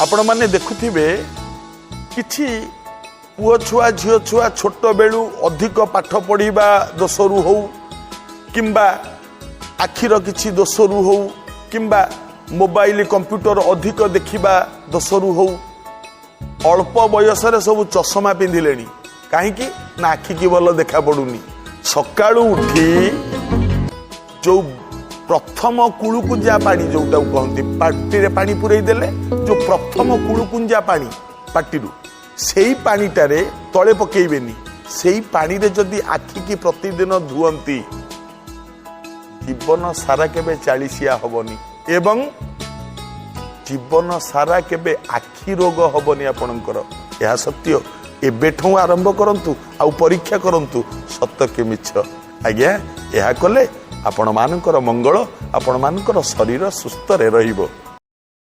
आपण माने देखुथिबे किछि पुओ छुआ झियो छुआ छोट बेलू अधिक पाठ पढ़िबा दोषरु हो किंबा आखिर किछि दोषरु हो किंबा मोबाइल कंप्यूटर अधिक देखिबा दोषरु हो अल्प बयस सब चश्मा पिंधिलेनी कहीं ना आखि की भल देखा पड़ुनी सकाळु उठी जो प्रथम कुलुकुंजा पानी जोटा कहती पार्टी पानी पुरई देले जो प्रथम कुलुकुंजा पानी पार्टी से पानीटारे तले पकेबेनी से पानी रे जदि आखि की प्रतिदिन धुअंती जीवन सारा केबे 40 हबनी एवं जीवन सारा केबे आखि रोग हबनी आपणकर यह सत्य एबेठू आरंभ करंतु आउ परीक्षा करंतु सत्य के मिछ आज्ञा यह कले आपण मानकर मंगल आपण मानकर शरीर सुस्थ रे रहिबो।